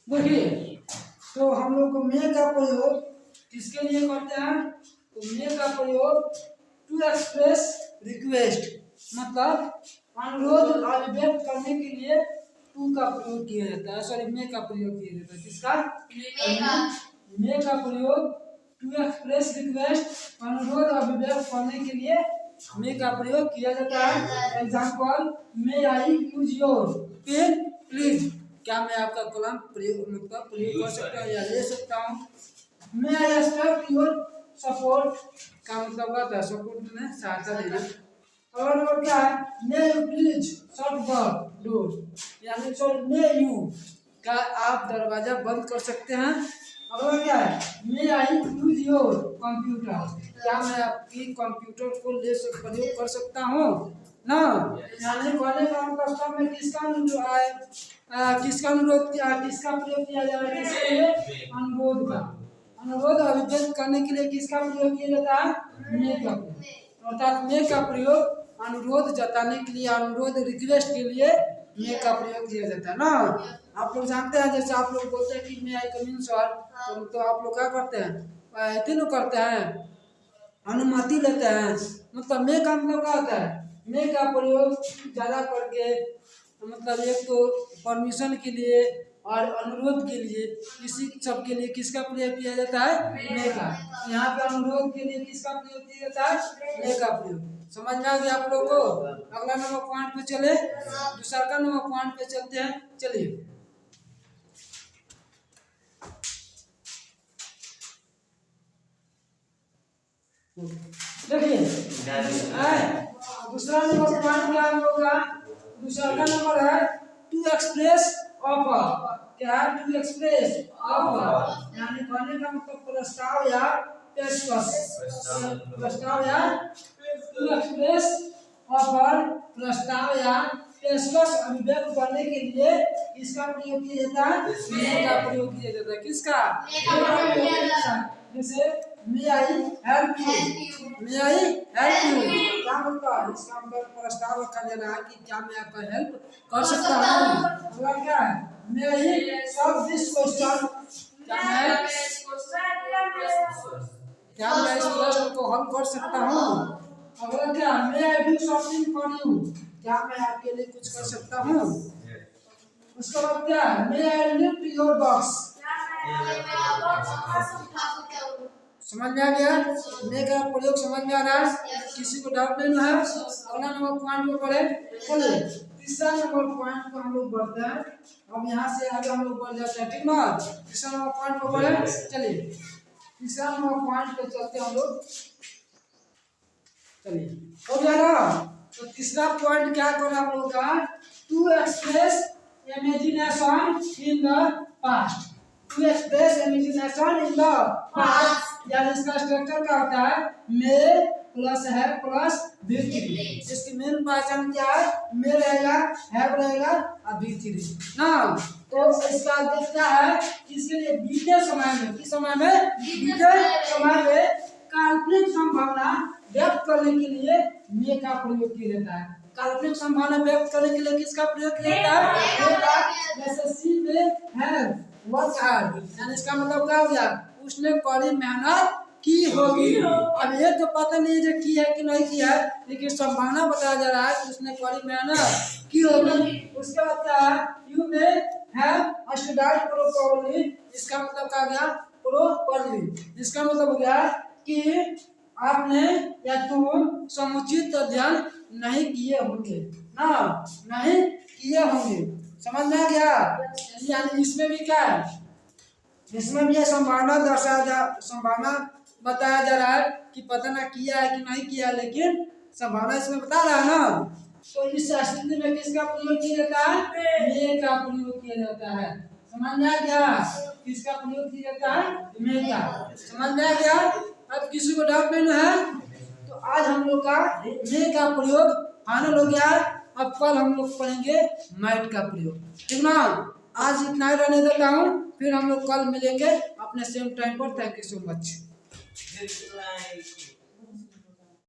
देखिए, तो हम लोग को मे का प्रयोग किसके लिए करते हैं? तो मे का प्रयोग टू एक्सप्रेस रिक्वेस्ट, मतलब अनुरोध अभिव्यक्त करने के लिए टू का प्रयोग किया जाता है। सॉरी, मे का प्रयोग किया जाता है। किसका? मे का प्रयोग टू एक्सप्रेस रिक्वेस्ट, अनुरोध अभिव्यक्त करने के लिए मे का प्रयोग किया जाता है। Example, may I use your pen please. क्या मैं आपका कलम प्रयोग कर सकता हूँ या ले सकता हूँ? मे आई एक्सपेक्ट योर सपोर्ट का मतलब होता है सपोर्ट में सहायता देना। अगला नंबर क्या है? May you please shut the door, यानी सॉरी मे यू, क्या आप दरवाजा बंद कर सकते हैं? अगला क्या है? मे आई यूज योर कंप्यूटर, क्या मैं आपकी कंप्यूटर को प्रयोग कर सकता हूँ ना? यानी कहने का मतलब में किसका अनुरोध किया, किसका प्रयोग किया जा रहा है? किसके लिए? अनुरोध का। अनुरोध अभिव्यक्त करने के लिए किसका प्रयोग किया जाता है? मे का। अर्थात मे का प्रयोग अनुरोध जताने के लिए, अनुरोध रिक्वेस्ट के लिए मे का प्रयोग किया जाता है ना। आप लोग जानते हैं, जैसे आप लोग बोलते हैं कि मे आई कम इन सर, तो आप लोग क्या करते हैं? तीनों करते हैं, अनुमति लेते हैं। मतलब मे का मतलब क्या होता है? मे का प्रयोग ज्यादा करके मतलब एक तो परमिशन के लिए और अनुरोध के लिए, इसी सब के लिए किसका प्रयोग किया जाता है? मे का। यहाँ पे अनुरोध के लिए किसका प्रयोग किया जाता है? मे का प्रयोग। समझ में आ गया आप लोगों को? अगला नंबर पॉइंट पे चले, दूसरा का नंबर पॉइंट पे चलते हैं। चलिए, देखिए दूसरा नंबर पॉइंट क्या हम लोग का? दूसरा का नंबर है टू एक्सप्रेस ऑफर। क्या है? टू एक्सप्रेस ऑफर, यानी कहने का मतलब प्रस्ताव या पेशकश। प्रस्ताव या टू एक्सप्रेस ऑफर, प्रस्ताव या पेशकश अभिव्यक्त करने के लिए किसका प्रयोग किया जाता है? मे का प्रयोग किया जाता है। किसका? जैसे may I help you, may I help you, क्या मतलब? इसका मतलब प्रस्ताव रखा जा रहा है कि क्या मैं आपका हेल्प कर सकता हूँ। अगला क्या है? मे आई सॉल्व दिस क्वेश्चन, क्या मैं इस प्रश्न को हल कर सकता हूँ। अगला क्या? May I do something for you, क्या मैं आपके लिए कुछ कर सकता हूँ। उसके बाद क्या है? मे आई लिफ्ट योर बॉक्स। समझ में आ गया? मे का प्रयोग समझ में आ रहा है? किसी को डाउट नहीं है? अगला नंबर पॉइंट पे पढ़े। चलिए, तीसरा नंबर पॉइंट पे हम लोग बढ़ते हैं। अब यहाँ से आगे हम लोग बढ़ जाते हैं, ठीक ना? तीसरा नंबर पॉइंट पे पढ़े। चलिए, तीसरा नंबर पॉइंट पे चलते हैं हम लोग। चलिए, हो गया ना? तो तीसरा पॉइंट क्या कर हम लोग का? To express imagination in the past. To express imagination in the past, यानी इसका स्ट्रक्चर क्या होता है? मे प्लस है प्लस बी थ्री। इसकी मेन पहचान क्या है? मे रहेगा, हैव रहेगा और बी थ्री ना। तो इसका अर्थ क्या है? इसके लिए बीते समय में, किस समय में? बीते समय में काल्पनिक संभावना व्यक्त करने के लिए मे का प्रयोग किया जाता है। काल्पनिक संभावना व्यक्त करने के लिए किसका प्रयोग किया जाता है? मे का। जैसे सी में है वर्क हार्ड, यानी इसका मतलब क्या हो गया? उसने कड़ी मेहनत की होगी। अब ये तो पता नहीं है की है कि नहीं की है, लेकिन संभावना बताया जा रहा है कि उसने कड़ी मेहनत की होगी। उसके बाद क्या है? यू में है स्टडीड प्रोपरली, इसका मतलब क्या गया? प्रोपरली। इसका मतलब हो गया कि आपने या तुम समुचित अध्ययन नहीं किए होंगे ना, नहीं किए होंगे। समझ में आ गया? यानी इसमें भी क्या है? इसमें भी ये संभावना संभावना बताया जा रहा है कि पता ना किया है कि नहीं किया, लेकिन संभावना इसमें बता रहा है ना। तो इस स्थिति में किसका प्रयोग किया जाता है? मे का प्रयोग किया जाता है। समझ में आ गया? किसका प्रयोग किया जाता है? मे का। समझ में आ गया? अब किसी को डाउट नहीं है? तो आज हम लोग का मे का प्रयोग फाइनल हो गया। अब कल हम लोग पढ़ेंगे माइट का प्रयोग, ठीक ना? आज इतना ही रहने देता हूँ, फिर हम लोग कल मिलेंगे अपने सेम टाइम पर। Thank you so much.